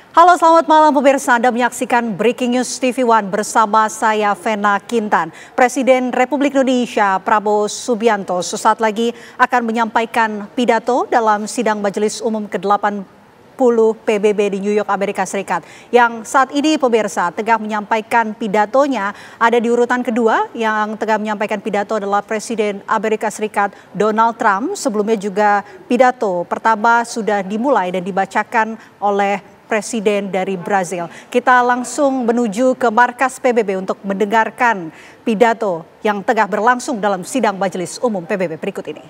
Halo, selamat malam pemirsa. Anda menyaksikan Breaking News tvOne bersama saya Vena Kintan. Presiden Republik Indonesia Prabowo Subianto sesaat lagi akan menyampaikan pidato dalam sidang Majelis Umum ke-80 PBB di New York, Amerika Serikat. Yang saat ini pemirsa tengah menyampaikan pidatonya ada di urutan kedua. Yang tengah menyampaikan pidato adalah Presiden Amerika Serikat Donald Trump. Sebelumnya juga pidato pertama sudah dimulai dan dibacakan oleh Presiden dari Brazil. Kita langsung menuju ke markas PBB untuk mendengarkan pidato yang tengah berlangsung dalam sidang Majelis Umum PBB berikut ini.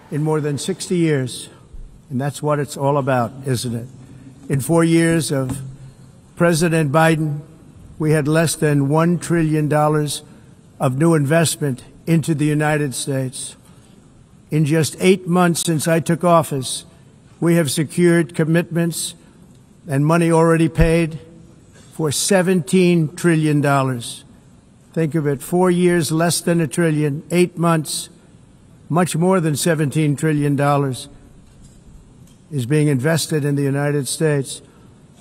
In more than 60 years, and that's what it's all about, isn't it? In 4 years of President Biden, we had less than $1 trillion of new investment into the United States. In just 8 months since I took office, we have secured commitments and money already paid for $17 trillion. Think of it, 4 years, less than $1 trillion, 8 months, much more than $17 trillion is being invested in the United States,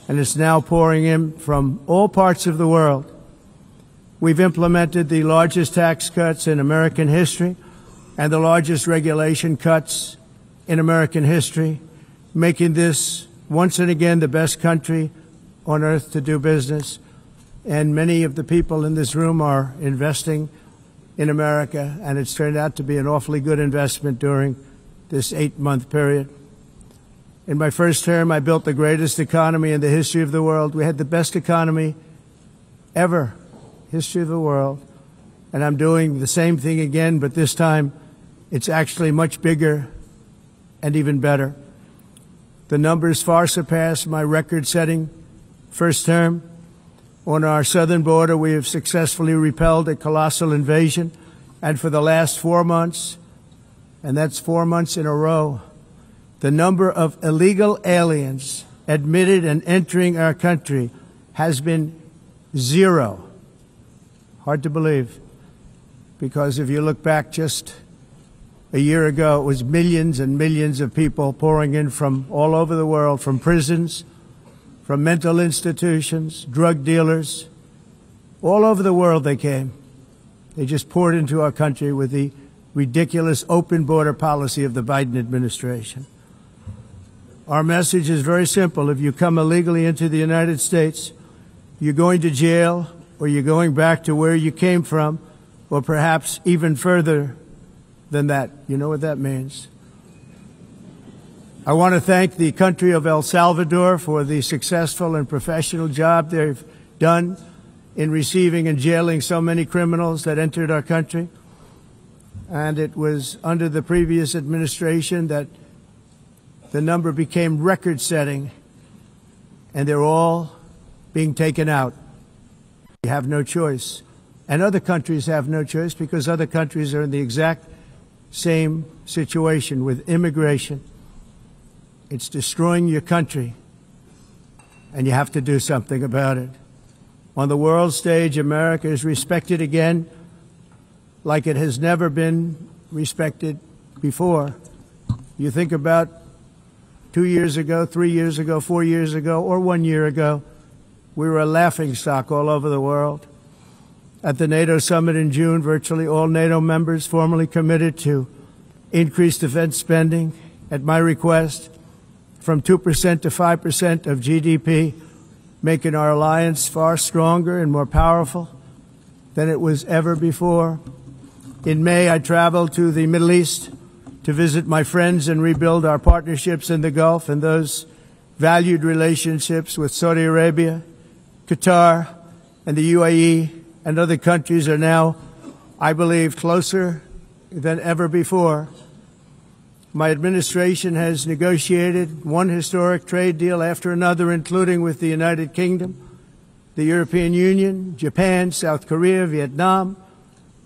and it's now pouring in from all parts of the world. We've implemented the largest tax cuts in American history and the largest regulation cuts in American history, making this once and again the best country on earth to do business. And many of the people in this room are investing in America, and it's turned out to be an awfully good investment during this 8-month period. In my first term, I built the greatest economy in the history of the world. We had the best economy ever, history of the world. And I'm doing the same thing again, but this time it's actually much bigger and even better. The numbers far surpass my record-setting first term. On our southern border, we have successfully repelled a colossal invasion. And for the last 4 months, and that's 4 months in a row, the number of illegal aliens admitted and entering our country has been 0. Hard to believe, because if you look back just a year ago, it was millions and millions of people pouring in from all over the world, from prisons, from mental institutions, drug dealers. All over the world they came. They just poured into our country with the ridiculous open border policy of the Biden administration. Our message is very simple. If you come illegally into the United States, you're going to jail, or you're going back to where you came from, or perhaps even further than that. You know what that means. I want to thank the country of El Salvador for the successful and professional job they've done in receiving and jailing so many criminals that entered our country. And it was under the previous administration that the number became record-setting, and they're all being taken out. We have no choice. And other countries have no choice, because other countries are in the exact same situation with immigration. It's destroying your country, and you have to do something about it. On the world stage, America is respected again like it has never been respected before. You think about 2 years ago, 3 years ago, 4 years ago, or 1 year ago, we were a laughingstock all over the world. At the NATO summit in June, virtually all NATO members formally committed to increase defense spending, at my request, from 2% to 5% of GDP, making our alliance far stronger and more powerful than it was ever before. In May, I traveled to the Middle East to visit my friends and rebuild our partnerships in the Gulf and those valued relationships with Saudi Arabia, Qatar, and the UAE, and other countries are now, I believe, closer than ever before. My administration has negotiated one historic trade deal after another, including with the United Kingdom, the European Union, Japan, South Korea, Vietnam,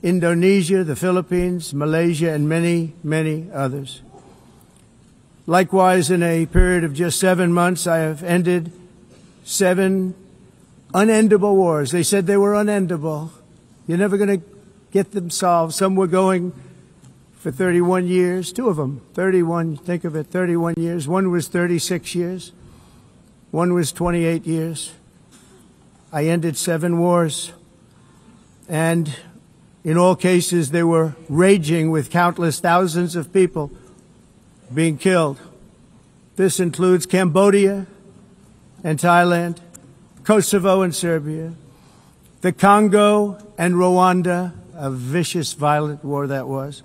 Indonesia, the Philippines, Malaysia, and many, many others. Likewise, in a period of just 7 months, I have ended 7 unendable wars. They said they were unendable. You're never going to get them solved. Some were going for 31 years, two of them, 31, think of it, 31 years. One was 36 years. One was 28 years. I ended 7 wars. And in all cases, they were raging with countless thousands of people being killed. This includes Cambodia and Thailand, Kosovo and Serbia, the Congo and Rwanda, a vicious, violent war that was,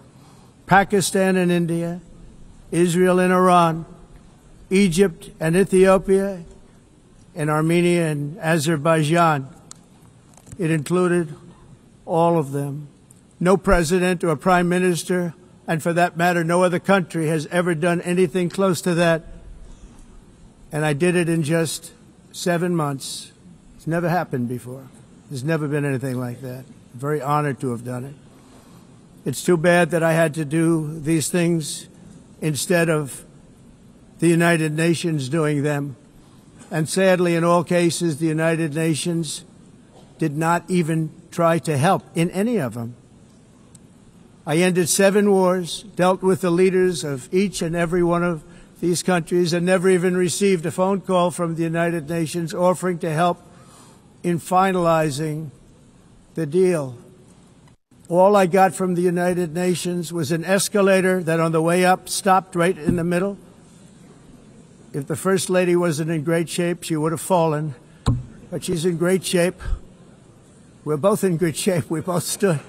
Pakistan and India, Israel and Iran, Egypt and Ethiopia, and Armenia and Azerbaijan. It included all of them. No president or prime minister, and for that matter, no other country has ever done anything close to that. And I did it in just 7 months. It's never happened before. There's never been anything like that. I'm very honored to have done it. It's too bad that I had to do these things instead of the United Nations doing them. And sadly, in all cases, the United Nations did not even try to help in any of them. I ended 7 wars, dealt with the leaders of each and every one of these countries, and never even received a phone call from the United Nations offering to help in finalizing the deal. All I got from the United Nations was an escalator that on the way up stopped right in the middle. If the First Lady wasn't in great shape, she would have fallen. But she's in great shape. We're both in good shape. We both stood.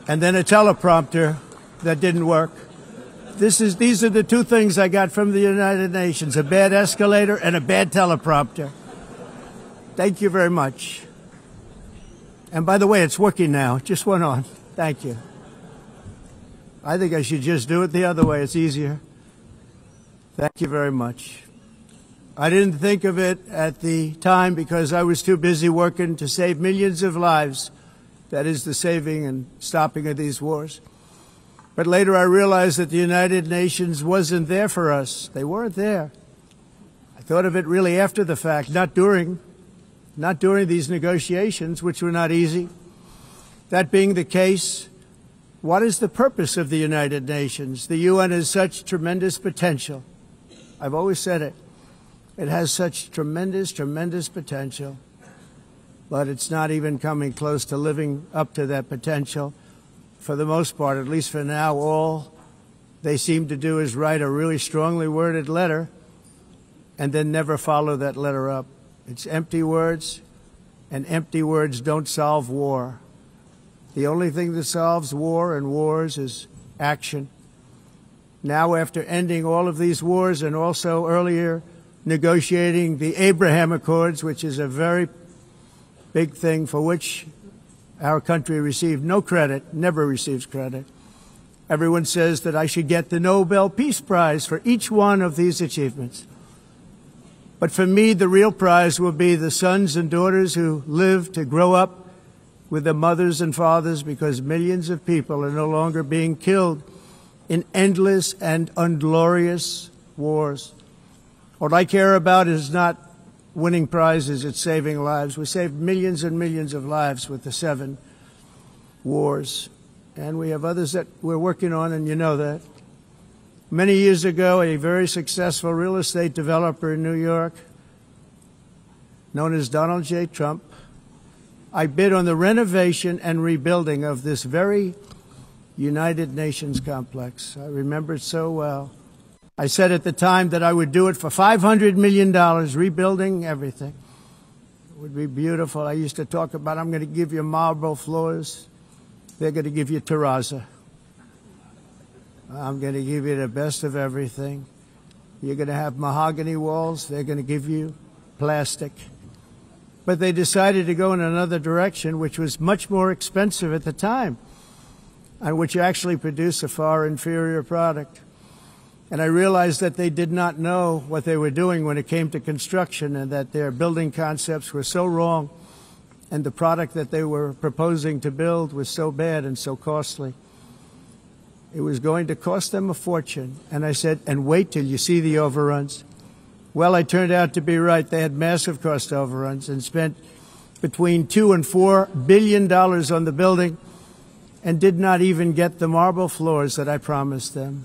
And then a teleprompter that didn't work. These are the 2 things I got from the United Nations, a bad escalator and a bad teleprompter. Thank you very much. And by the way, it's working now. It just went on. Thank you. I think I should just do it the other way. It's easier. Thank you very much. I didn't think of it at the time because I was too busy working to save millions of lives. That is the saving and stopping of these wars. But later I realized that the United Nations wasn't there for us. They weren't there. I thought of it really after the fact, not during these negotiations, which were not easy. That being the case, what is the purpose of the United Nations? The UN has such tremendous potential. I've always said it. It has such tremendous, tremendous potential, but it's not even coming close to living up to that potential. For the most part, at least for now, all they seem to do is write a really strongly worded letter and then never follow that letter up. It's empty words, and empty words don't solve war. The only thing that solves war and wars is action. Now, after ending all of these wars and also earlier negotiating the Abraham Accords, which is a very big thing for which our country received no credit, never receives credit. Everyone says that I should get the Nobel Peace Prize for each one of these achievements. But for me, the real prize will be the sons and daughters who live to grow up with their mothers and fathers, because millions of people are no longer being killed in endless and unglorious wars. What I care about is not winning prizes, it's saving lives. We saved millions and millions of lives with the 7 wars. And we have others that we're working on, and you know that. Many years ago, a very successful real estate developer in New York, known as Donald J. Trump, I bid on the renovation and rebuilding of this very United Nations complex. I remember it so well. I said at the time that I would do it for $500 million, rebuilding everything. It would be beautiful. I used to talk about, I'm going to give you marble floors. They're going to give you terrazzo. I'm going to give you the best of everything. You're going to have mahogany walls. They're going to give you plastic. But they decided to go in another direction, which was much more expensive at the time, and which actually produced a far inferior product. And I realized that they did not know what they were doing when it came to construction, and that their building concepts were so wrong, and the product that they were proposing to build was so bad and so costly. It was going to cost them a fortune. And I said, and wait till you see the overruns. Well, I turned out to be right. They had massive cost overruns and spent between $2 and $4 billion on the building. and did not even get the marble floors that I promised them.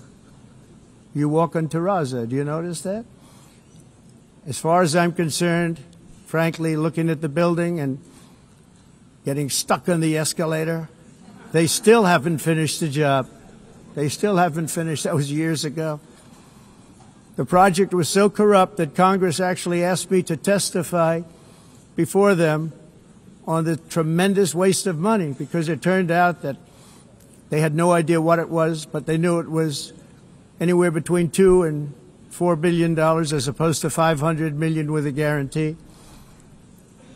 You walk on terrazzo. Do you notice that? As far as I'm concerned, frankly, looking at the building and getting stuck on the escalator, they still haven't finished the job. They still haven't finished. That was years ago. The project was so corrupt that Congress actually asked me to testify before them on the tremendous waste of money, because it turned out that they had no idea what it was, but they knew it was anywhere between $2 and $4 billion as opposed to $500 million with a guarantee.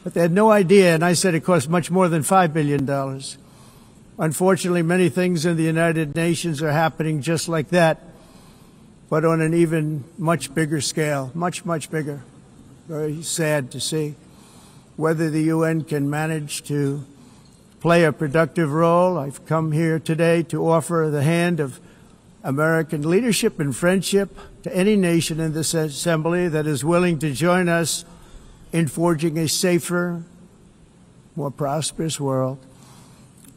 But they had no idea, and I said it cost much more than $5 billion. Unfortunately, many things in the United Nations are happening just like that, but on an even much bigger scale, much, much bigger. Very sad to see. Whether the UN can manage to play a productive role, I've come here today to offer the hand of American leadership and friendship to any nation in this assembly that is willing to join us in forging a safer, more prosperous world.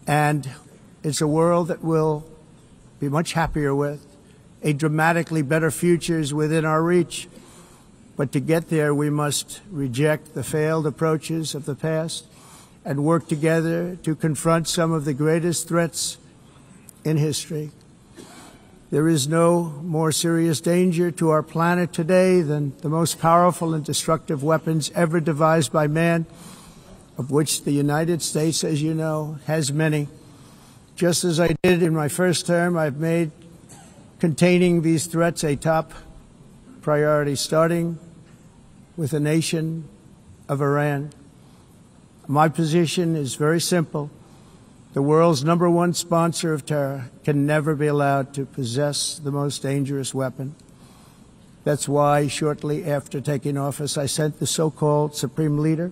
And it's a world that we'll be much happier with. A dramatically better future is within our reach. But to get there, we must reject the failed approaches of the past and work together to confront some of the greatest threats in history. There is no more serious danger to our planet today than the most powerful and destructive weapons ever devised by man, of which the United States, as you know, has many. Just as I did in my first term, I've made containing these threats a top priority, starting with the nation of Iran. My position is very simple. The world's #1 sponsor of terror can never be allowed to possess the most dangerous weapon. That's why shortly after taking office, I sent the so-called Supreme Leader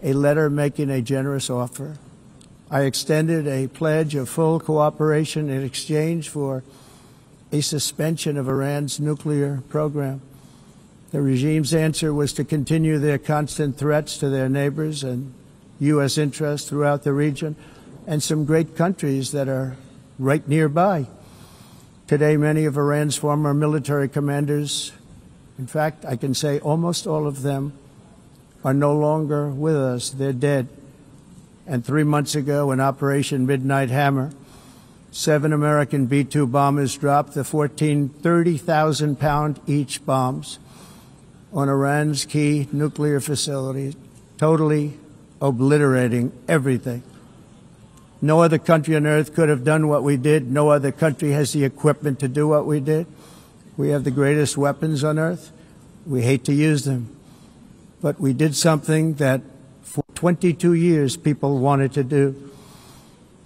a letter making a generous offer. I extended a pledge of full cooperation in exchange for a suspension of Iran's nuclear program. The regime's answer was to continue their constant threats to their neighbors and U.S. interests throughout the region and some great countries that are right nearby. Today, many of Iran's former military commanders, in fact, I can say almost all of them, are no longer with us. They're dead. And 3 months ago, in Operation Midnight Hammer, 7 American B-2 bombers dropped the 14 30,000-pound each bombs on Iran's key nuclear facilities, totally obliterating everything. No other country on earth could have done what we did. No other country has the equipment to do what we did. We have the greatest weapons on earth. We hate to use them. But we did something that for 22 years people wanted to do.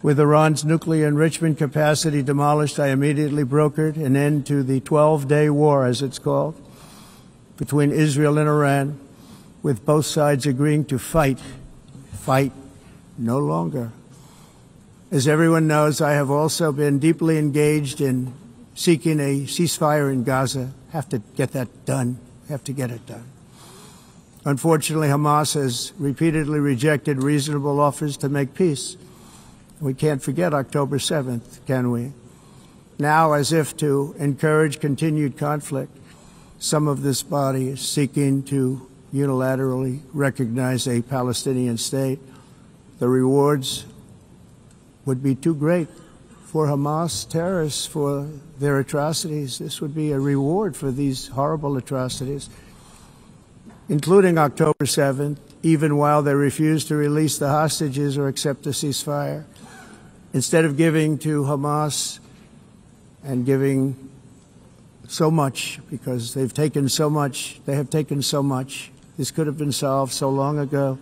With Iran's nuclear enrichment capacity demolished, I immediately brokered an end to the 12-day war, as it's called, between Israel and Iran, with both sides agreeing to fight no longer. As everyone knows, I have also been deeply engaged in seeking a ceasefire in Gaza. Have to get that done. Have to get it done. Unfortunately, Hamas has repeatedly rejected reasonable offers to make peace. We can't forget October 7th, can we? Now, as if to encourage continued conflict, some of this body is seeking to unilaterally recognize a Palestinian state. The rewards would be too great for Hamas terrorists for their atrocities. This would be a reward for these horrible atrocities, including October 7th, even while they refuse to release the hostages or accept a ceasefire. Instead of giving to Hamas and giving so much, because they've taken so much, they have taken so much. This could have been solved so long ago.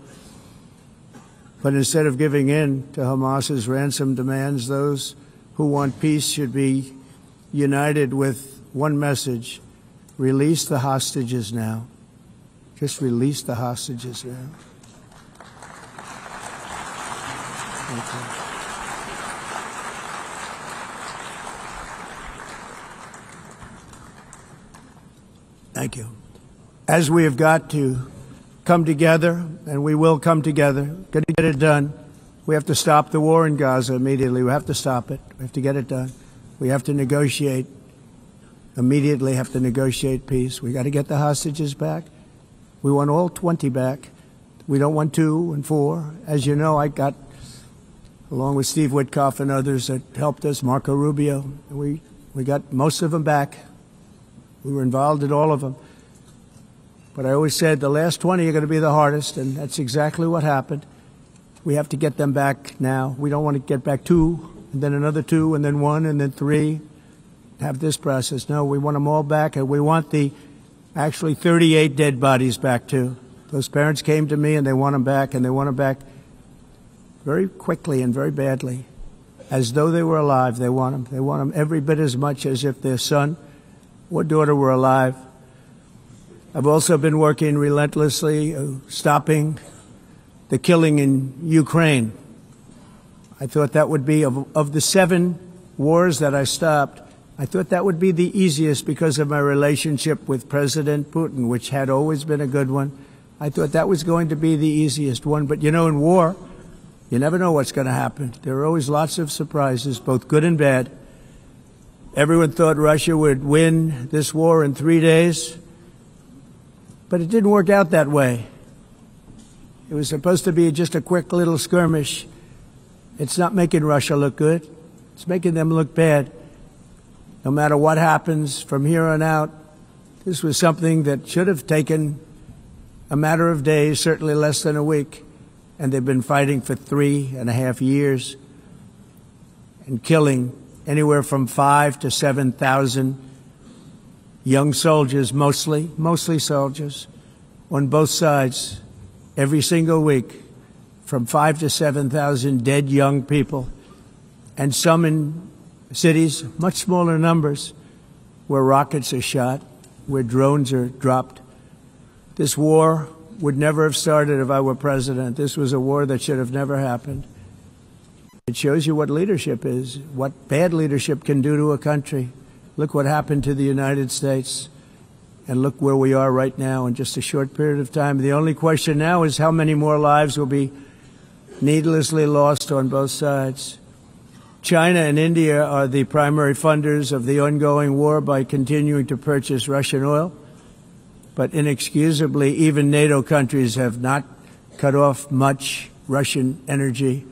But instead of giving in to Hamas's ransom demands, those who want peace should be united with one message: release the hostages now. Just release the hostages now. Thank you. Thank you. As we have got to come together, and we will come together, going to get it done, We have to stop the war in Gaza immediately. We have to stop it. We have to get it done. We have to negotiate. Immediately have to negotiate peace. We got to get the hostages back. We want all 20 back. We don't want 2 and 4. As you know, I got, along with Steve Witkoff and others that helped us, Marco Rubio, we got most of them back. We were involved in all of them. But I always said the last 20 are going to be the hardest, and that's exactly what happened. We have to get them back now. We don't want to get back 2, and then another 2, and then 1, and then 3. Have this process. No, we want them all back, and we want the actually 38 dead bodies back too. Those parents came to me and they want them back, and they want them back very quickly and very badly, as though they were alive. They want them. They want them every bit as much as if their son or daughter were alive. I've also been working relentlessly, stopping the killing in Ukraine. I thought that would be, of the 7 wars that I stopped, I thought that would be the easiest because of my relationship with President Putin, which had always been a good one. I thought that was going to be the easiest one. But, you know, in war, you never know what's going to happen. There are always lots of surprises, both good and bad. Everyone thought Russia would win this war in 3 days, but it didn't work out that way. It was supposed to be just a quick little skirmish. It's not making Russia look good. It's making them look bad. No matter what happens from here on out, this was something that should have taken a matter of days, certainly less than a week. And they've been fighting for 3.5 years and killing anywhere from 5,000 to 7,000 young soldiers, mostly soldiers, on both sides, every single week, from 5,000 to 7,000 dead young people, and some in cities, much smaller numbers, where rockets are shot, where drones are dropped. This war would never have started if I were president. This was a war that should have never happened. It shows you what leadership is, what bad leadership can do to a country. Look what happened to the United States, and look where we are right now in just a short period of time. The only question now is how many more lives will be needlessly lost on both sides. China and India are the primary funders of the ongoing war by continuing to purchase Russian oil. But inexcusably, even NATO countries have not cut off much Russian energy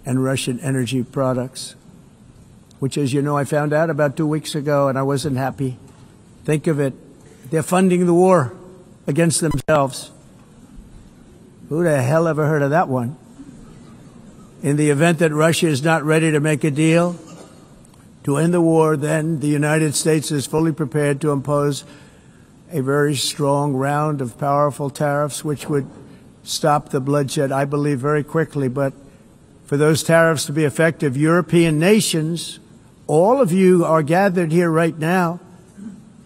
and Russian energy products, which, as you know, I found out about 2 weeks ago, and I wasn't happy. Think of it. They're funding the war against themselves. Who the hell ever heard of that one? In the event that Russia is not ready to make a deal to end the war, then the United States is fully prepared to impose a very strong round of powerful tariffs, which would stop the bloodshed, I believe, very quickly. But for those tariffs to be effective, European nations, all of you are gathered here right now,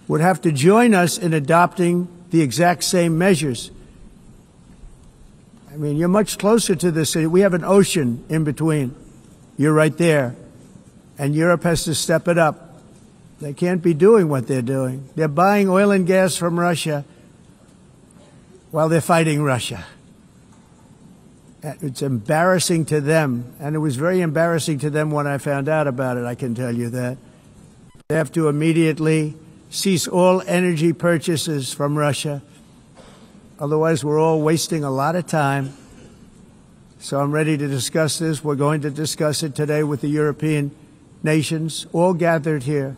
would have to join us in adopting the exact same measures. I mean, you're much closer to this. We have an ocean in between. You're right there. And Europe has to step it up. They can't be doing what they're doing. They're buying oil and gas from Russia while they're fighting Russia. It's embarrassing to them, and it was very embarrassing to them when I found out about it, I can tell you that. They have to immediately cease all energy purchases from Russia. Otherwise, we're all wasting a lot of time. So I'm ready to discuss this. We're going to discuss it today with the European nations, all gathered here.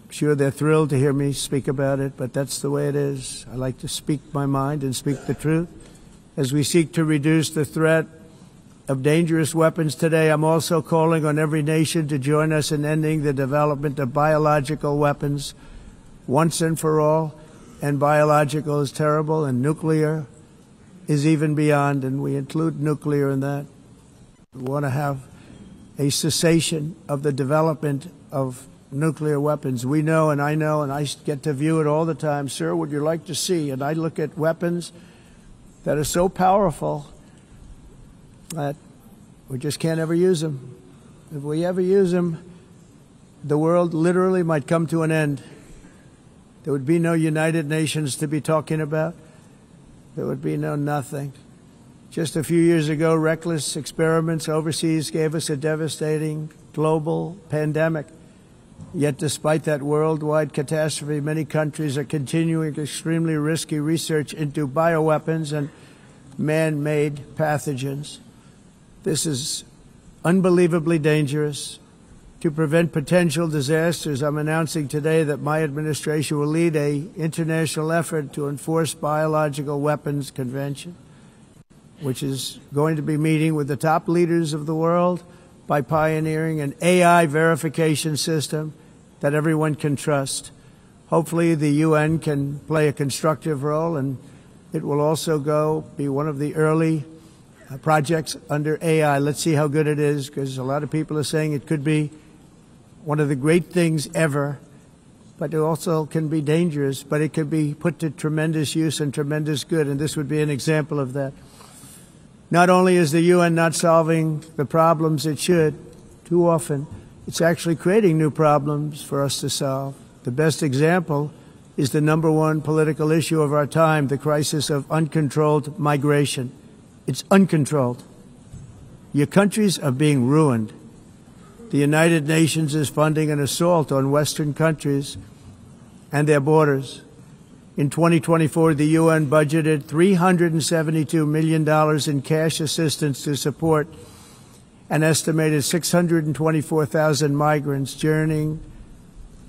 I'm sure they're thrilled to hear me speak about it, but that's the way it is. I like to speak my mind and speak the truth. As we seek to reduce the threat of dangerous weapons today, I'm also calling on every nation to join us in ending the development of biological weapons once and for all. And biological is terrible, and nuclear is even beyond, and we include nuclear in that. We want to have a cessation of the development of nuclear weapons. We know, and I get to view it all the time. Sir, would you like to see? And I look at weapons that are so powerful that we just can't ever use them. If we ever use them, the world literally might come to an end. There would be no United Nations to be talking about. There would be no nothing. Just a few years ago, reckless experiments overseas gave us a devastating global pandemic. Yet despite that worldwide catastrophe, many countries are continuing extremely risky research into bioweapons and man-made pathogens. This is unbelievably dangerous. To prevent potential disasters, I'm announcing today that my administration will lead an international effort to enforce biological weapons convention, which is going to be meeting with the top leaders of the world by pioneering an AI verification system that everyone can trust. Hopefully the UN can play a constructive role, and it will also be one of the early projects under AI. Let's see how good it is, because a lot of people are saying it could be one of the great things ever, but it also can be dangerous, but it could be put to tremendous use and tremendous good, and this would be an example of that. Not only is the UN not solving the problems it should, too often, it's actually creating new problems for us to solve. The best example is the #1 political issue of our time, the crisis of uncontrolled migration. It's uncontrolled. Your countries are being ruined. The United Nations is funding an assault on Western countries and their borders. In 2024, the UN budgeted $372 million in cash assistance to support an estimated 624,000 migrants journeying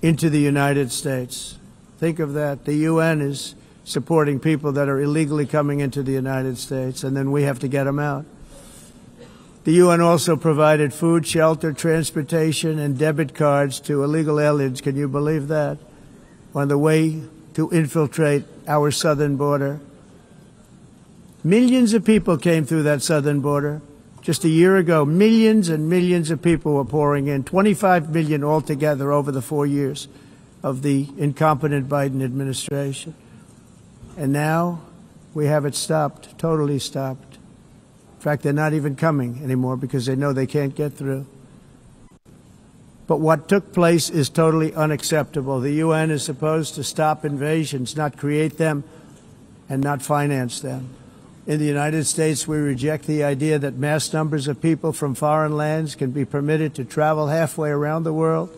into the United States. Think of that. The UN is supporting people that are illegally coming into the United States, and then we have to get them out. The UN also provided food, shelter, transportation, and debit cards to illegal aliens. Can you believe that? On the way to infiltrate our southern border. Millions of people came through that southern border. Just a year ago, millions and millions of people were pouring in, 25 million altogether over the 4 years of the incompetent Biden administration. And now we have it stopped, totally stopped. In fact, they're not even coming anymore because they know they can't get through. But what took place is totally unacceptable. The UN is supposed to stop invasions, not create them and not finance them. In the United States, we reject the idea that mass numbers of people from foreign lands can be permitted to travel halfway around the world,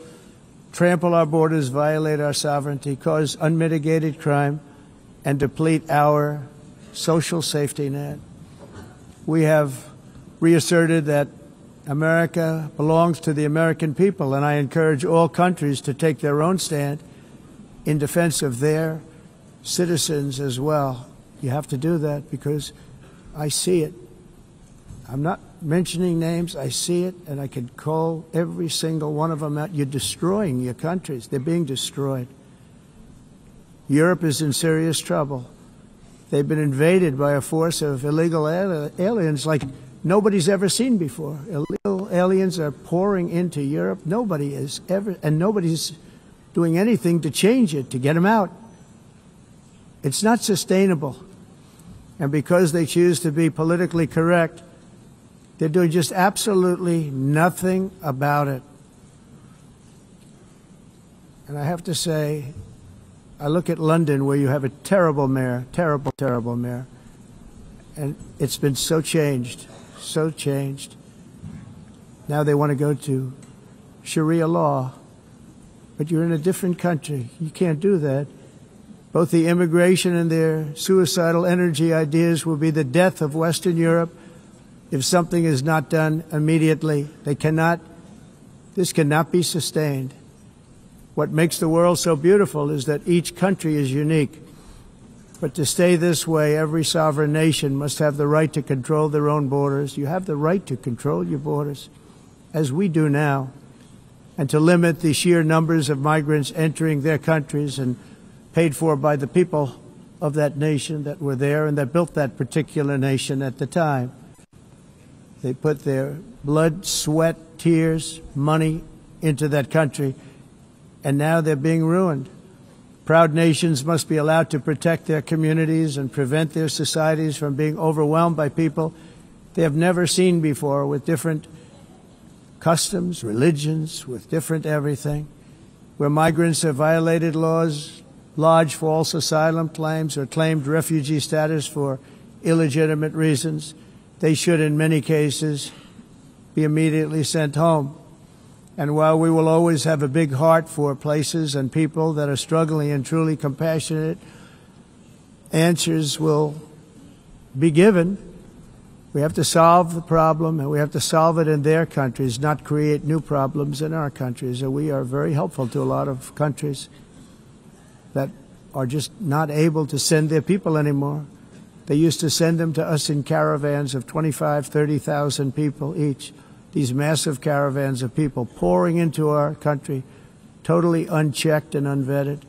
trample our borders, violate our sovereignty, cause unmitigated crime, and deplete our social safety net. We have reasserted that America belongs to the American people, and I encourage all countries to take their own stand in defense of their citizens as well. You have to do that because I see it. I'm not mentioning names. I see it, and I can call every single one of them out. You're destroying your countries. They're being destroyed. Europe is in serious trouble. They've been invaded by a force of illegal aliens like nobody's ever seen before. Illegal aliens are pouring into Europe. Nobody is ever, and nobody's doing anything to change it, to get them out. It's not sustainable. And because they choose to be politically correct, they're doing just absolutely nothing about it. And I have to say, I look at London, where you have a terrible mayor, terrible, terrible mayor, and it's been so changed, so changed. Now they want to go to Sharia law, but you're in a different country. You can't do that. Both the immigration and their suicidal energy ideas will be the death of Western Europe if something is not done immediately. This cannot be sustained. What makes the world so beautiful is that each country is unique. But to stay this way, every sovereign nation must have the right to control their own borders. You have the right to control your borders, as we do now, and to limit the sheer numbers of migrants entering their countries and paid for by the people of that nation that were there and that built that particular nation at the time. They put their blood, sweat, tears, money into that country, and now they're being ruined. Proud nations must be allowed to protect their communities and prevent their societies from being overwhelmed by people they have never seen before, with different customs, religions, with different everything. Where migrants have violated laws, lodged false asylum claims, or claimed refugee status for illegitimate reasons, they should, in many cases, be immediately sent home. And while we will always have a big heart for places and people that are struggling and truly compassionate, answers will be given. We have to solve the problem, and we have to solve it in their countries, not create new problems in our countries. And we are very helpful to a lot of countries that are just not able to send their people anymore. They used to send them to us in caravans of 25,000, 30,000 people each. These massive caravans of people pouring into our country, totally unchecked and unvetted.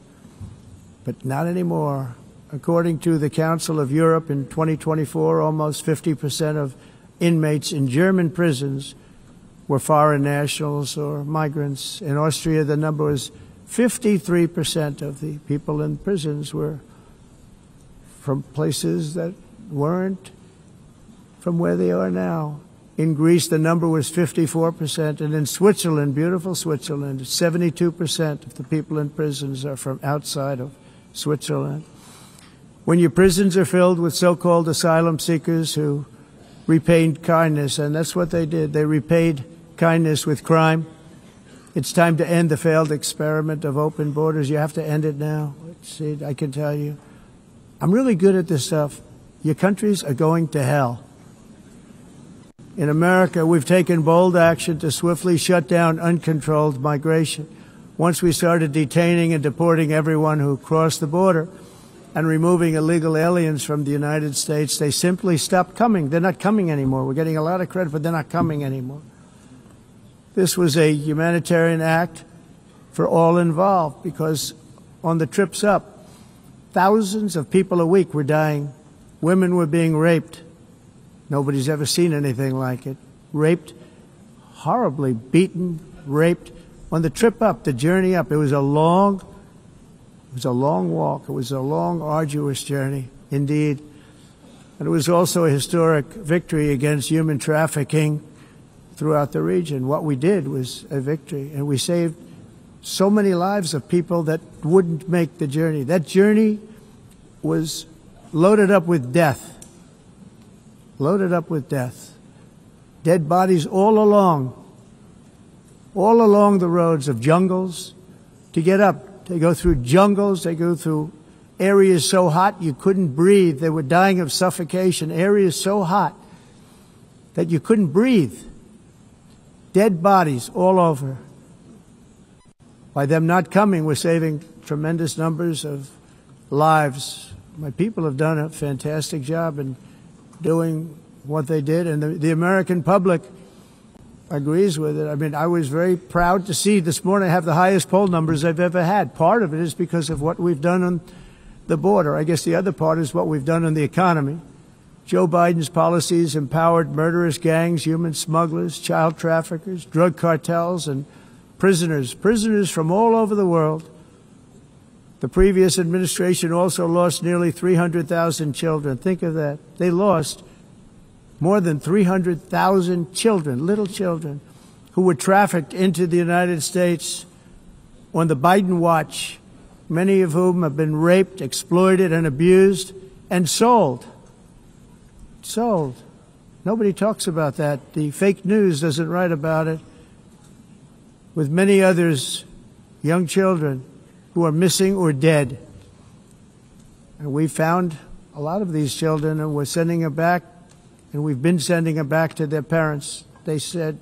But not anymore. According to the Council of Europe, in 2024, almost 50% of inmates in German prisons were foreign nationals or migrants. In Austria, the number was 53% of the people in prisons were from places that weren't from where they are now. In Greece, the number was 54%, and in Switzerland, beautiful Switzerland, 72% of the people in prisons are from outside of Switzerland. When your prisons are filled with so-called asylum seekers who repaid kindness, and that's what they did, they repaid kindness with crime. It's time to end the failed experiment of open borders. You have to end it now. See, I can tell you. I'm really good at this stuff. Your countries are going to hell. In America, we've taken bold action to swiftly shut down uncontrolled migration. Once we started detaining and deporting everyone who crossed the border and removing illegal aliens from the United States, they simply stopped coming. They're not coming anymore. We're getting a lot of credit, but they're not coming anymore. This was a humanitarian act for all involved, because on the trips up, thousands of people a week were dying. Women were being raped. Nobody's ever seen anything like it. Raped, horribly beaten, raped. On the trip up, the journey up, it was a long walk. It was a long, arduous journey, indeed. And it was also a historic victory against human trafficking throughout the region. What we did was a victory, and we saved so many lives of people that wouldn't make the journey. That journey was loaded up with death. Loaded up with death. Dead bodies all along the roads of jungles to get up. They go through jungles, they go through areas so hot you couldn't breathe. They were dying of suffocation, areas so hot that you couldn't breathe. Dead bodies all over. By them not coming, we're saving tremendous numbers of lives. My people have done a fantastic job in doing what they did, and the American public agrees with it. I mean, I was very proud to see this morning I have the highest poll numbers I've ever had. Part of it is because of what we've done on the border. I guess the other part is what we've done on the economy. Joe Biden's policies empowered murderous gangs, human smugglers, child traffickers, drug cartels, and prisoners from all over the world. The previous administration also lost nearly 300,000 children. Think of that. They lost more than 300,000 children, little children, who were trafficked into the United States on the Biden watch, many of whom have been raped, exploited, and abused, and sold. Sold. Nobody talks about that. The fake news doesn't write about it. With many others, young children who are missing or dead. And we found a lot of these children, and we're sending them back, and we've been sending them back to their parents. They said,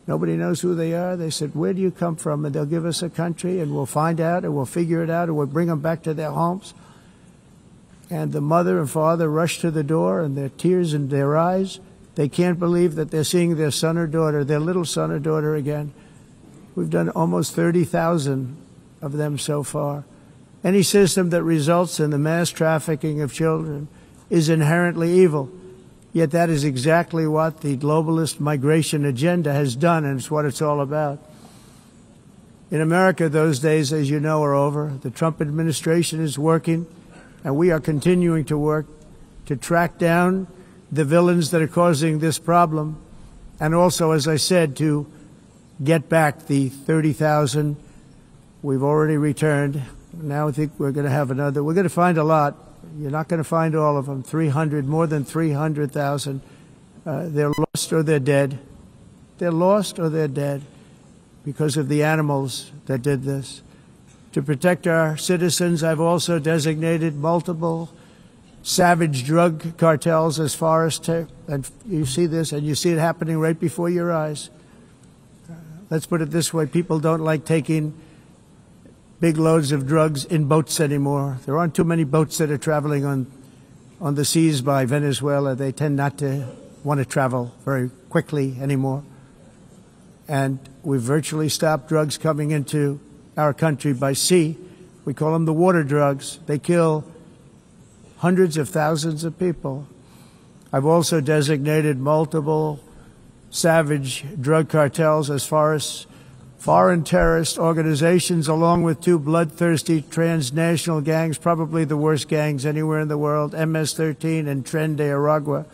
nobody knows who they are. They said, where do you come from? And they'll give us a country, and we'll find out, and we'll figure it out, and we'll bring them back to their homes. And the mother and father rush to the door, and their tears in their eyes. They can't believe that they're seeing their son or daughter, their little son or daughter again. We've done almost 30,000 of them so far. Any system that results in the mass trafficking of children is inherently evil. Yet that is exactly what the globalist migration agenda has done, and it's what it's all about. In America, those days, as you know, are over. The Trump administration is working, and we are continuing to work to track down the villains that are causing this problem, and also, as I said, to get back the 30,000 we've already returned. Now I think we're going to have another. We're going to find a lot. You're not going to find all of them. 300, more than 300,000 They're lost or they're dead. They're lost or they're dead because of the animals that did this. To protect our citizens, I've also designated multiple savage drug cartels as far as and you see this, and you see it happening right before your eyes. Let's put it this way, people don't like taking big loads of drugs in boats anymore. There aren't too many boats that are traveling on the seas by Venezuela. They tend not to want to travel very quickly anymore. And we've virtually stopped drugs coming into our country by sea. We call them the water drugs. They kill hundreds of thousands of people. I've also designated multiple savage drug cartels as far as foreign terrorist organizations, along with two bloodthirsty transnational gangs, probably the worst gangs anywhere in the world, MS-13 and Tren de Aragua.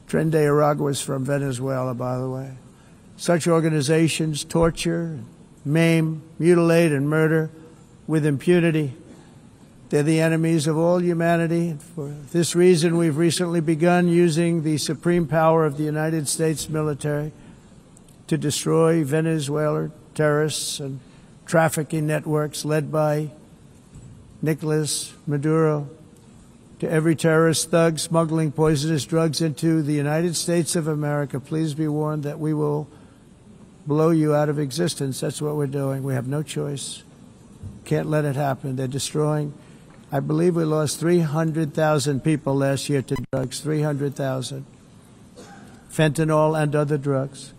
Tren de Aragua is from Venezuela, by the way. Such organizations torture, maim, mutilate, and murder with impunity. They're the enemies of all humanity. For this reason, we've recently begun using the supreme power of the United States military to destroy Venezuelan terrorists and trafficking networks led by Nicolas Maduro. To every terrorist thug smuggling poisonous drugs into the United States of America, please be warned that we will blow you out of existence. That's what we're doing. We have no choice. Can't let it happen. They're destroying. I believe we lost 300,000 people last year to drugs, 300,000. Fentanyl and other drugs.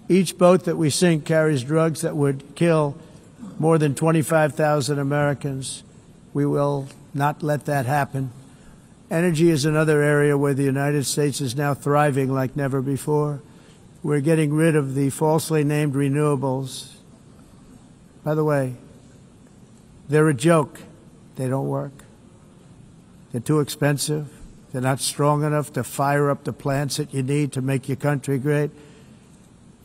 Each boat that we sink carries drugs that would kill more than 25,000 Americans. We will not let that happen. Energy is another area where the United States is now thriving like never before. We're getting rid of the falsely named renewables. By the way, they're a joke. They don't work. They're too expensive. They're not strong enough to fire up the plants that you need to make your country great.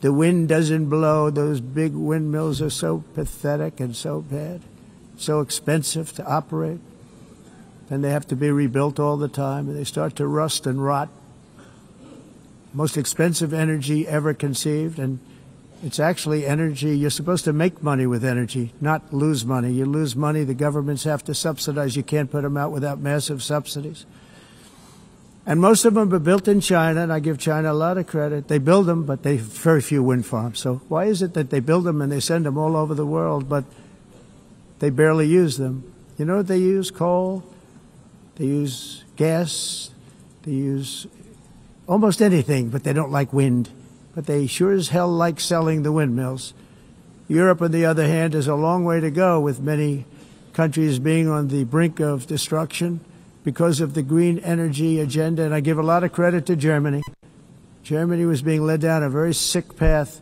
The wind doesn't blow. Those big windmills are so pathetic and so bad, so expensive to operate. And they have to be rebuilt all the time, and they start to rust and rot. Most expensive energy ever conceived, and it's actually energy. You're supposed to make money with energy, not lose money. You lose money, the governments have to subsidize. You can't put them out without massive subsidies. And most of them are built in China, and I give China a lot of credit. They build them, but they have very few wind farms. So why is it that they build them and they send them all over the world, but they barely use them? You know what they use? Coal. They use gas. They use almost anything, but they don't like wind. But they sure as hell like selling the windmills. Europe, on the other hand, has a long way to go, with many countries being on the brink of destruction because of the green energy agenda. And I give a lot of credit to Germany. Germany was being led down a very sick path,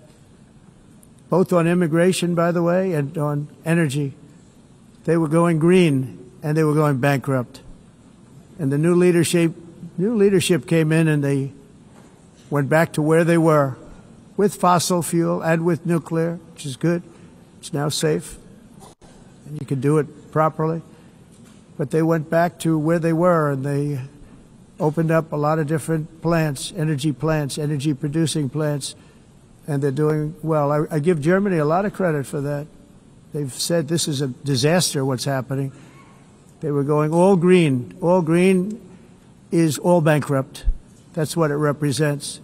both on immigration, by the way, and on energy. They were going green, and they were going bankrupt. And the new leadership came in, and they went back to where they were, with fossil fuel and with nuclear, which is good. It's now safe, and you can do it properly. But they went back to where they were, and they opened up a lot of different plants, energy-producing plants, and they're doing well. I give Germany a lot of credit for that. They've said this is a disaster, what's happening. They were going all green. All green is all bankrupt. That's what it represents.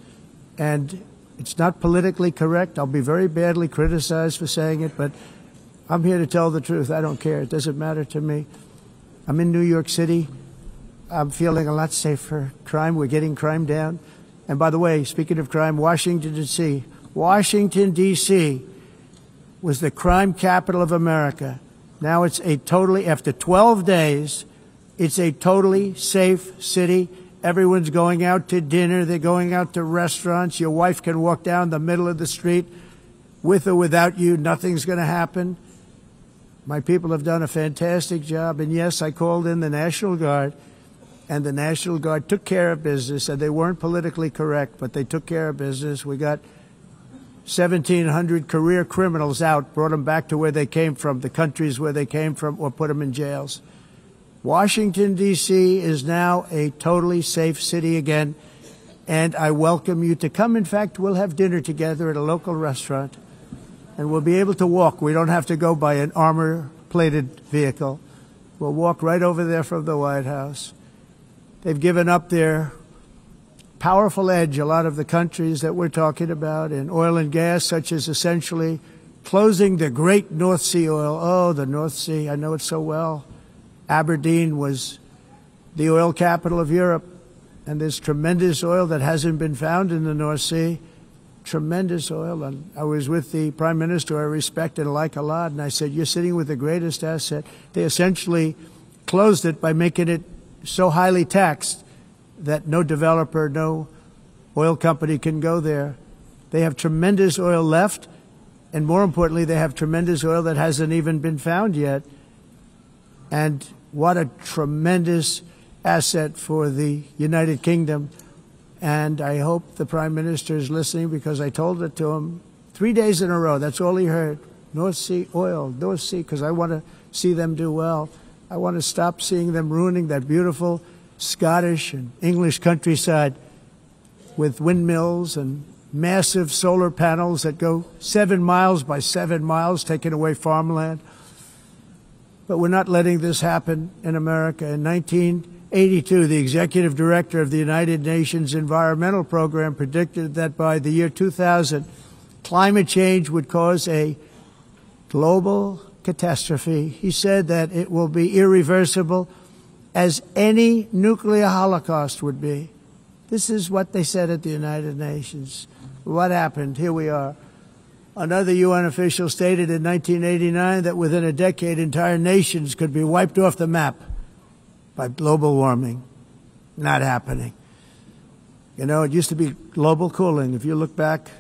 And it's not politically correct. I'll be very badly criticized for saying it, but I'm here to tell the truth. I don't care. It doesn't matter to me. I'm in New York City. I'm feeling a lot safer. Crime, we're getting crime down. And by the way, speaking of crime, Washington, D.C. Washington, D.C. was the crime capital of America. Now it's after 12 days, it's a totally safe city. Everyone's going out to dinner. They're going out to restaurants. Your wife can walk down the middle of the street with or without you. Nothing's going to happen. My people have done a fantastic job. And yes, I called in the National Guard, and the National Guard took care of business. And they weren't politically correct, but they took care of business. We got 1,700 career criminals out, brought them back to where they came from, the countries where they came from, or put them in jails. Washington, D.C. is now a totally safe city again, and I welcome you to come. In fact, we'll have dinner together at a local restaurant, and we'll be able to walk. We don't have to go by an armor-plated vehicle. We'll walk right over there from the White House. They've given up their powerful edge, a lot of the countries that we're talking about, in oil and gas, such as essentially closing the great North Sea oil. Oh, the North Sea, I know it so well. Aberdeen was the oil capital of Europe, and there's tremendous oil that hasn't been found in the North Sea. Tremendous oil. And I was with the Prime Minister I respect and like a lot, and I said, you're sitting with the greatest asset. They essentially closed it by making it so highly taxed that no developer, no oil company can go there. They have tremendous oil left, and more importantly, they have tremendous oil that hasn't even been found yet. And what a tremendous asset for the United Kingdom. And I hope the Prime Minister is listening, because I told it to him 3 days in a row. That's all he heard. North Sea oil, North Sea, because I want to see them do well. I want to stop seeing them ruining that beautiful Scottish and English countryside with windmills and massive solar panels that go 7 miles by 7 miles, taking away farmland. But we're not letting this happen in America. In 1982, the executive director of the United Nations Environmental Program predicted that by the year 2000, climate change would cause a global catastrophe. He said that it will be irreversible, as any nuclear holocaust would be. This is what they said at the United Nations. What happened? Here we are. Another UN official stated in 1989 that within a decade, entire nations could be wiped off the map by global warming. Not happening. You know, it used to be global cooling. If you look back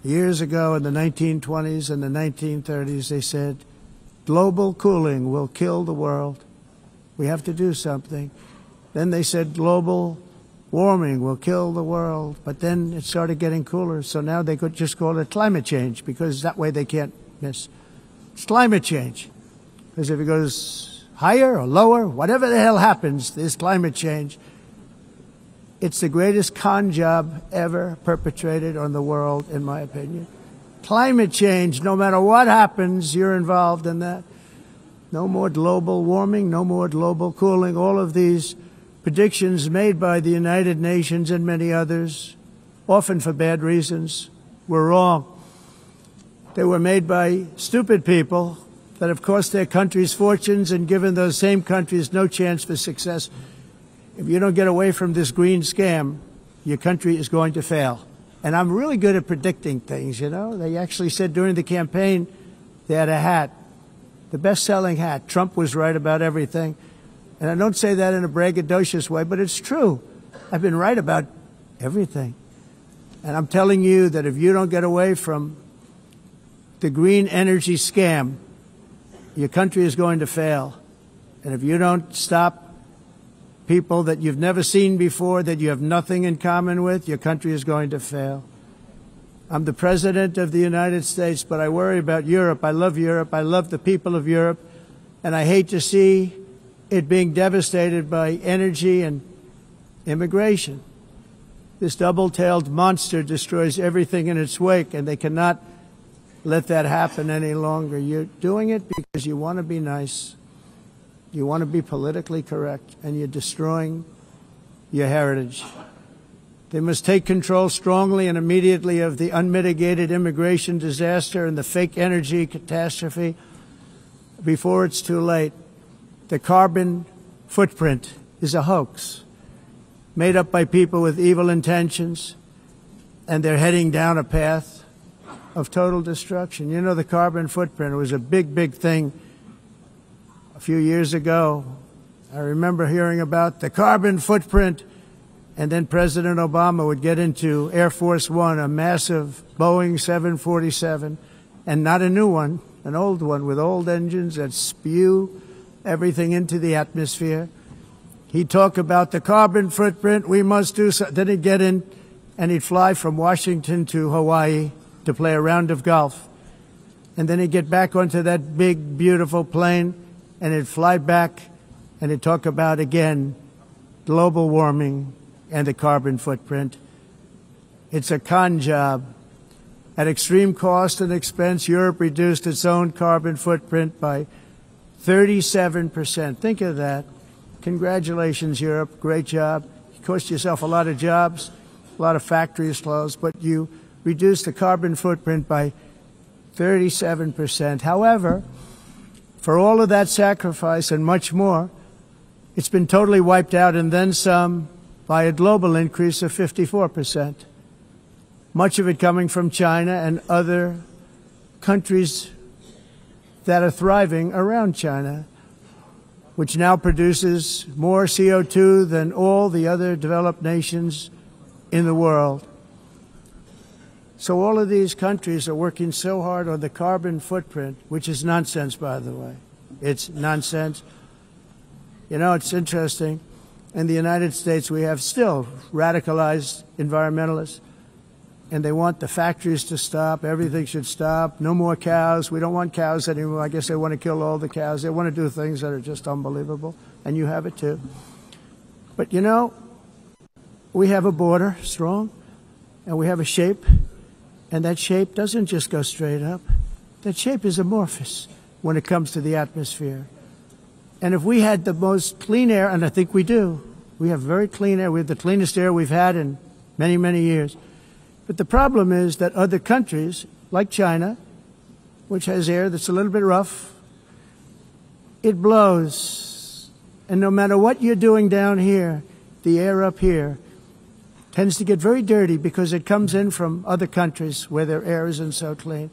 years ago in the 1920s and the 1930s, they said, global cooling will kill the world. We have to do something. Then they said global warming will kill the world. But then it started getting cooler. So now they could just call it climate change, because that way they can't miss. It's climate change. Because if it goes higher or lower, whatever the hell happens, there's climate change. It's the greatest con job ever perpetrated on the world, in my opinion. Climate change, no matter what happens, you're involved in that. No more global warming, no more global cooling. All of these predictions made by the United Nations and many others, often for bad reasons, were wrong. They were made by stupid people that have cost their countries fortunes and given those same countries no chance for success. If you don't get away from this green scam, your country is going to fail. And I'm really good at predicting things, you know. They actually said during the campaign they had a hat, the best-selling hat. Trump was right about everything. And I don't say that in a braggadocious way, but it's true. I've been right about everything. And I'm telling you that if you don't get away from the green energy scam, your country is going to fail. And if you don't stop people that you've never seen before, that you have nothing in common with, your country is going to fail. I'm the President of the United States, but I worry about Europe. I love Europe. I love the people of Europe. And I hate to see it being devastated by energy and immigration. This double-tailed monster destroys everything in its wake, and they cannot let that happen any longer. You're doing it because you want to be nice. You want to be politically correct, and you're destroying your heritage. They must take control strongly and immediately of the unmitigated immigration disaster and the fake energy catastrophe before it's too late. The carbon footprint is a hoax made up by people with evil intentions, and they're heading down a path of total destruction. You know, the carbon footprint, it was a big, big thing a few years ago. I remember hearing about the carbon footprint, and then President Obama would get into Air Force One, a massive Boeing 747, and not a new one, an old one with old engines that spew everything into the atmosphere. He'd talk about the carbon footprint, we must do so. Then he'd get in and he'd fly from Washington to Hawaii to play a round of golf. And then he'd get back onto that big, beautiful plane and he'd fly back and he'd talk about, again, global warming and the carbon footprint. It's a con job. At extreme cost and expense, Europe reduced its own carbon footprint by 37%. Think of that. Congratulations, Europe. Great job. You cost yourself a lot of jobs, a lot of factories closed, but you reduced the carbon footprint by 37%. However, for all of that sacrifice and much more, it's been totally wiped out and then some by a global increase of 54%. Much of it coming from China and other countries that are thriving around China, which now produces more CO2 than all the other developed nations in the world. So all of these countries are working so hard on the carbon footprint, which is nonsense, by the way. It's nonsense. You know, it's interesting. In the United States, we have still radicalized environmentalists, and they want the factories to stop. Everything should stop. No more cows. We don't want cows anymore. I guess they want to kill all the cows. They want to do things that are just unbelievable, and you have it too. But, you know, we have a border, strong, and we have a shape, and that shape doesn't just go straight up. That shape is amorphous when it comes to the atmosphere. And if we had the most clean air, and I think we do, we have very clean air. We have the cleanest air we've had in many, many years. But the problem is that other countries, like China, which has air that's a little bit rough, it blows. And no matter what you're doing down here, the air up here tends to get very dirty because it comes in from other countries where their air isn't so clean.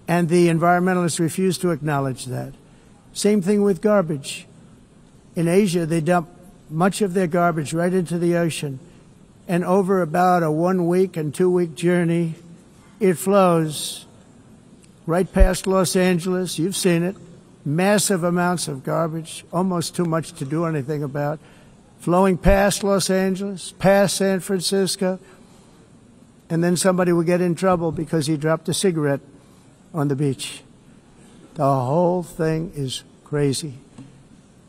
And the environmentalists refuse to acknowledge that. Same thing with garbage. In Asia, they dump much of their garbage right into the ocean. And over about a 1 week and 2 week journey, it flows right past Los Angeles. You've seen it. Massive amounts of garbage, almost too much to do anything about, flowing past Los Angeles, past San Francisco, and then somebody will get in trouble because he dropped a cigarette on the beach. The whole thing is crazy.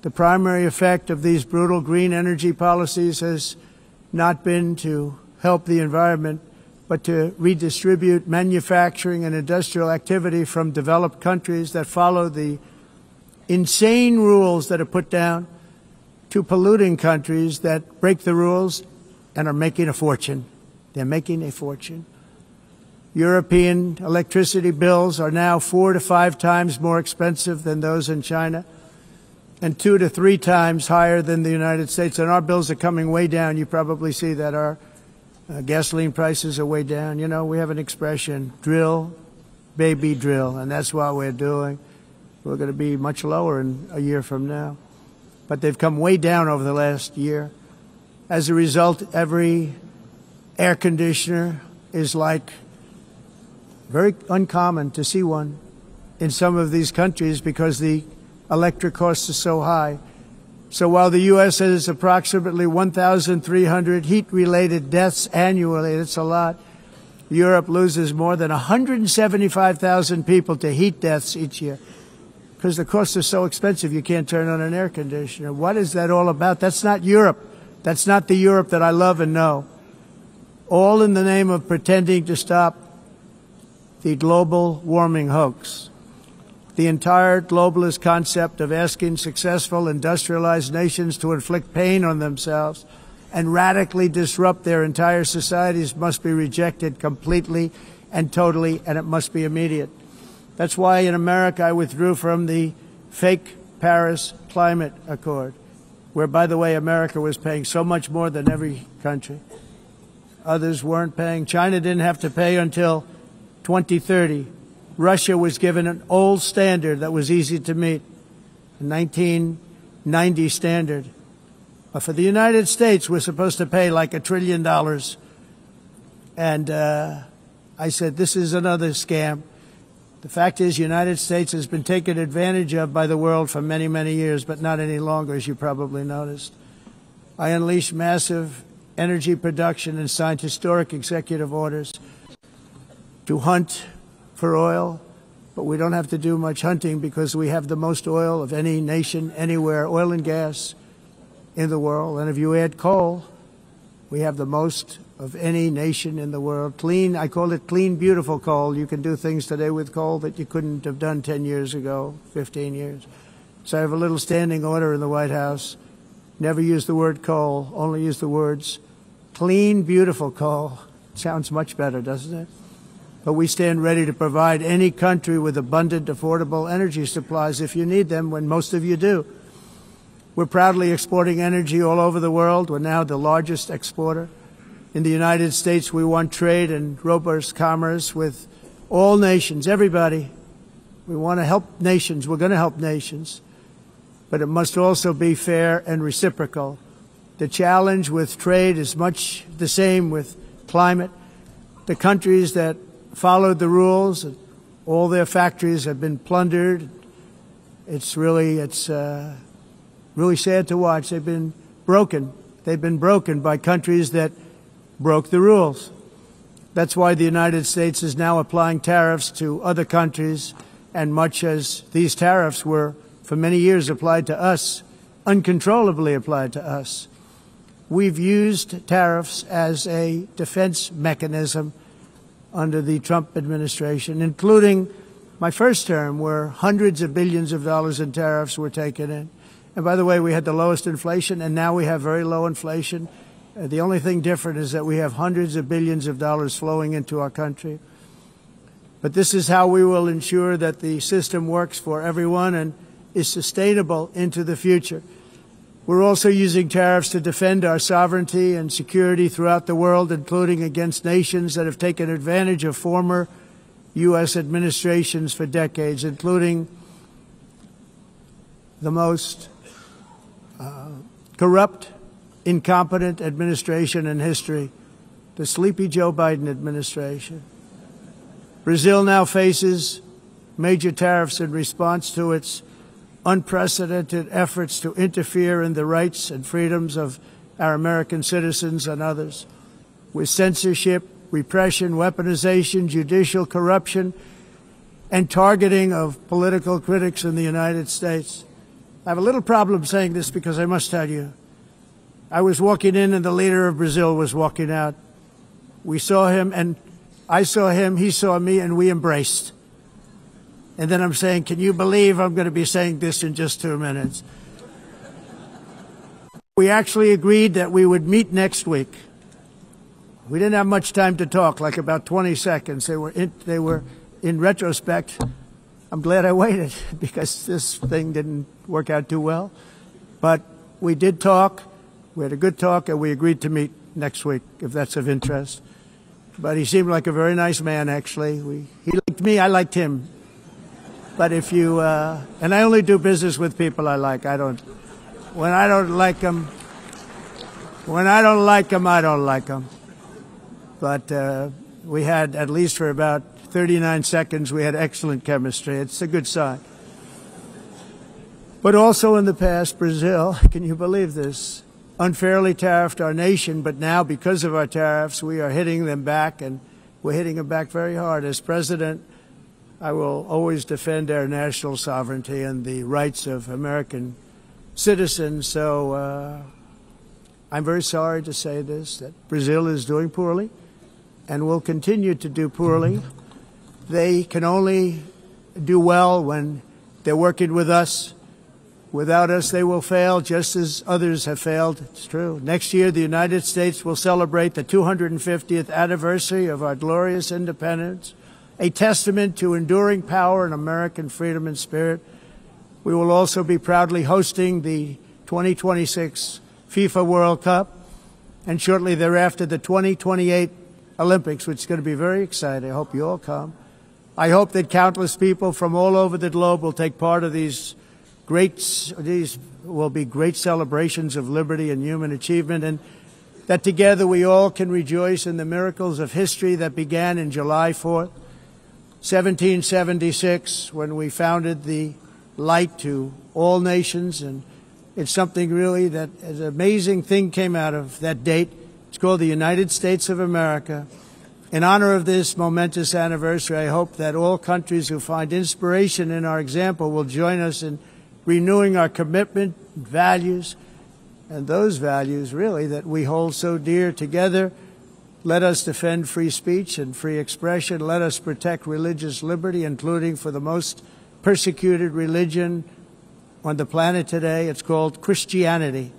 The primary effect of these brutal green energy policies has not been to help the environment, but to redistribute manufacturing and industrial activity from developed countries that follow the insane rules that are put down to polluting countries that break the rules and are making a fortune. They're making a fortune. European electricity bills are now 4 to 5 times more expensive than those in China, and 2 to 3 times higher than the United States. And our bills are coming way down. You probably see that our gasoline prices are way down. You know, we have an expression, drill, baby, drill, and that's what we're doing. We're going to be much lower in a year from now. But they've come way down over the last year. As a result, every air conditioner is like very uncommon to see one in some of these countries because the electric costs are so high. So while the U.S. has approximately 1,300 heat-related deaths annually, that's a lot, Europe loses more than 175,000 people to heat deaths each year because the costs are so expensive you can't turn on an air conditioner. What is that all about? That's not Europe. That's not the Europe that I love and know. All in the name of pretending to stop the global warming hoax. The entire globalist concept of asking successful industrialized nations to inflict pain on themselves and radically disrupt their entire societies must be rejected completely and totally, and it must be immediate. That's why in America I withdrew from the fake Paris Climate Accord, where, by the way, America was paying so much more than every country. Others weren't paying. China didn't have to pay until 2030. Russia was given an old standard that was easy to meet, a 1990 standard. But for the United States, we're supposed to pay like $1 trillion. And I said, this is another scam. The fact is, the United States has been taken advantage of by the world for many, many years, but not any longer, as you probably noticed. I unleashed massive energy production and signed historic executive orders to hunt for oil, but we don't have to do much hunting because we have the most oil of any nation anywhere, oil and gas in the world. And if you add coal, We have the most of any nation in the world. Clean, I call it clean, beautiful coal. You can do things today with coal that you couldn't have done 10 years ago, 15 years. So I have a little standing order in the White House. Never use the word coal, only use the words clean, beautiful coal. Sounds much better, doesn't it? But we stand ready to provide any country with abundant, affordable energy supplies if you need them, when most of you do. We're proudly exporting energy all over the world. We're now the largest exporter. In the United States, we want trade and robust commerce with all nations, everybody. We want to help nations. We're going to help nations. But it must also be fair and reciprocal. The challenge with trade is much the same with climate. The countries that followed the rules, all their factories have been plundered. It's really sad to watch. They've been broken. They've been broken by countries that broke the rules. That's why the United States is now applying tariffs to other countries, and much as these tariffs were for many years applied to us, uncontrollably applied to us. We've used tariffs as a defense mechanism under the Trump administration, including my first term, where hundreds of billions of dollars in tariffs were taken in. And by the way, we had the lowest inflation, and now we have very low inflation. The only thing different is that we have hundreds of billions of dollars flowing into our country. But this is how we will ensure that the system works for everyone and is sustainable into the future. We're also using tariffs to defend our sovereignty and security throughout the world, including against nations that have taken advantage of former U.S. administrations for decades, including the most corrupt, incompetent administration in history, the sleepy Joe Biden administration. Brazil now faces major tariffs in response to its unprecedented efforts to interfere in the rights and freedoms of our American citizens and others, with censorship, repression, weaponization, judicial corruption, and targeting of political critics in the United States. I have a little problem saying this because I must tell you, I was walking in and the leader of Brazil was walking out. We saw him and I saw him, he saw me, and we embraced. And then I'm saying, can you believe I'm going to be saying this in just 2 minutes? We actually agreed that we would meet next week. We didn't have much time to talk, like about 20 seconds. They were in retrospect, I'm glad I waited because this thing didn't work out too well. But we did talk. We had a good talk, and we agreed to meet next week, if that's of interest. But he seemed like a very nice man, actually. He liked me, I liked him. But if you, and I only do business with people I like. When I don't like them, I don't like them. But we had, at least for about 39 seconds, we had excellent chemistry. It's a good sign. But also in the past, Brazil, can you believe this, unfairly tariffed our nation, but now because of our tariffs, we are hitting them back, and we're hitting them back very hard. As president, I will always defend our national sovereignty and the rights of American citizens. So I'm very sorry to say this, that Brazil is doing poorly and will continue to do poorly. They can only do well when they're working with us. Without us, they will fail, just as others have failed. It's true. Next year, the United States will celebrate the 250th anniversary of our glorious independence, a testament to enduring power and American freedom and spirit. We will also be proudly hosting the 2026 FIFA World Cup, and shortly thereafter, the 2028 Olympics, which is going to be very exciting. I hope you all come. I hope that countless people from all over the globe will take part of these will be great celebrations of liberty and human achievement, and that together we all can rejoice in the miracles of history that began in July 4th, 1776, when we founded the light to all nations. And it's something really that an amazing thing came out of that date. It's called the United States of America. In honor of this momentous anniversary, I hope that all countries who find inspiration in our example will join us in renewing our commitment, values, and those values really that we hold so dear together. Let us defend free speech and free expression. Let us protect religious liberty, including for the most persecuted religion on the planet today. It's called Christianity.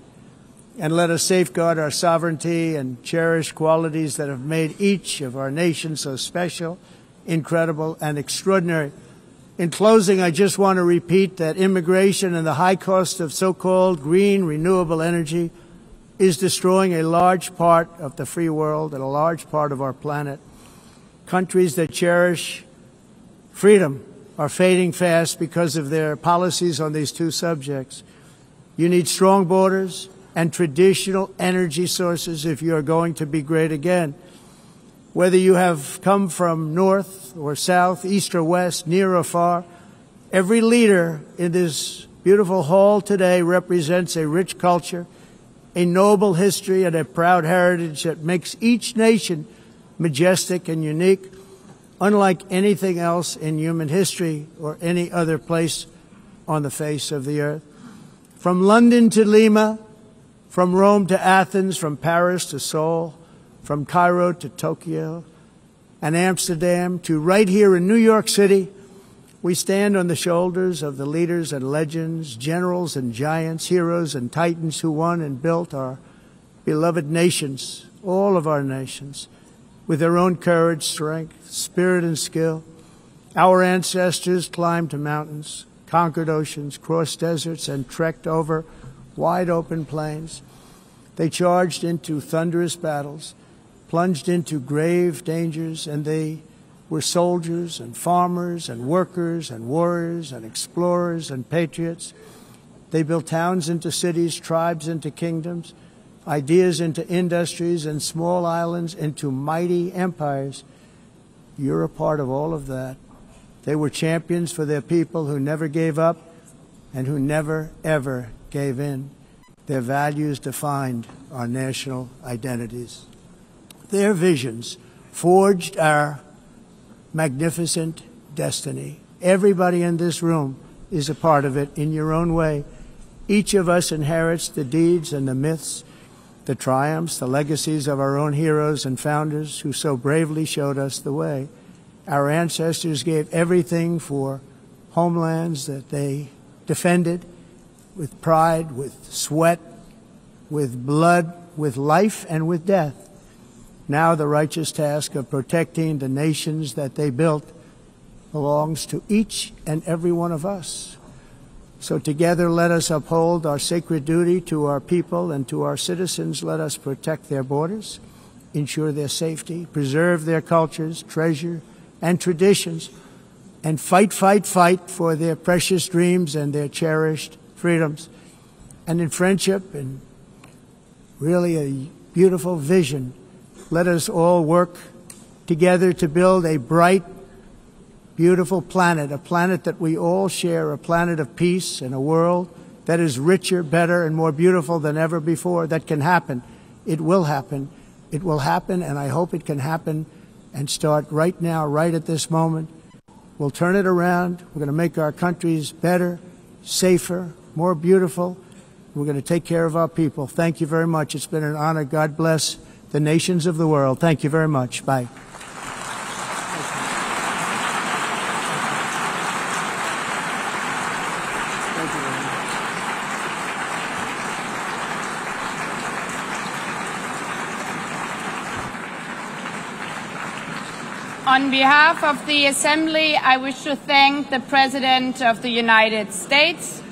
And let us safeguard our sovereignty and cherish qualities that have made each of our nations so special, incredible, and extraordinary. In closing, I just want to repeat that immigration and the high cost of so-called green renewable energy is destroying a large part of the free world and a large part of our planet. Countries that cherish freedom are fading fast because of their policies on these two subjects. You need strong borders and traditional energy sources if you are going to be great again. Whether you have come from north or south, east or west, near or far, every leader in this beautiful hall today represents a rich culture, a noble history, and a proud heritage that makes each nation majestic and unique, unlike anything else in human history or any other place on the face of the earth. From London to Lima, from Rome to Athens, from Paris to Seoul, from Cairo to Tokyo and Amsterdam to right here in New York City, we stand on the shoulders of the leaders and legends, generals and giants, heroes and titans who won and built our beloved nations, all of our nations, with their own courage, strength, spirit, and skill. Our ancestors climbed mountains, conquered oceans, crossed deserts, and trekked over wide open plains. They charged into thunderous battles, plunged into grave dangers, and they were soldiers and farmers and workers and warriors and explorers and patriots. They built towns into cities, tribes into kingdoms, ideas into industries, and small islands into mighty empires. You're a part of all of that. They were champions for their people who never gave up and who never, ever gave in. Their values defined our national identities. Their visions forged our magnificent destiny. Everybody in this room is a part of it in your own way. Each of us inherits the deeds and the myths, the triumphs, the legacies of our own heroes and founders who so bravely showed us the way. Our ancestors gave everything for homelands that they defended with pride, with sweat, with blood, with life, and with death. Now the righteous task of protecting the nations that they built belongs to each and every one of us. So together let us uphold our sacred duty to our people and to our citizens. Let us protect their borders, ensure their safety, preserve their cultures, treasure, and traditions, and fight, fight, fight for their precious dreams and their cherished freedoms. And in friendship and really a beautiful vision, let us all work together to build a bright, beautiful planet, a planet that we all share, a planet of peace and a world that is richer, better, and more beautiful than ever before. That can happen. It will happen. It will happen, and I hope it can happen and start right now, right at this moment. We'll turn it around. We're going to make our countries better, safer, more beautiful. We're going to take care of our people. Thank you very much. It's been an honor. God bless the nations of the world. Thank you very much. Bye. On behalf of the Assembly, I wish to thank the President of the United States,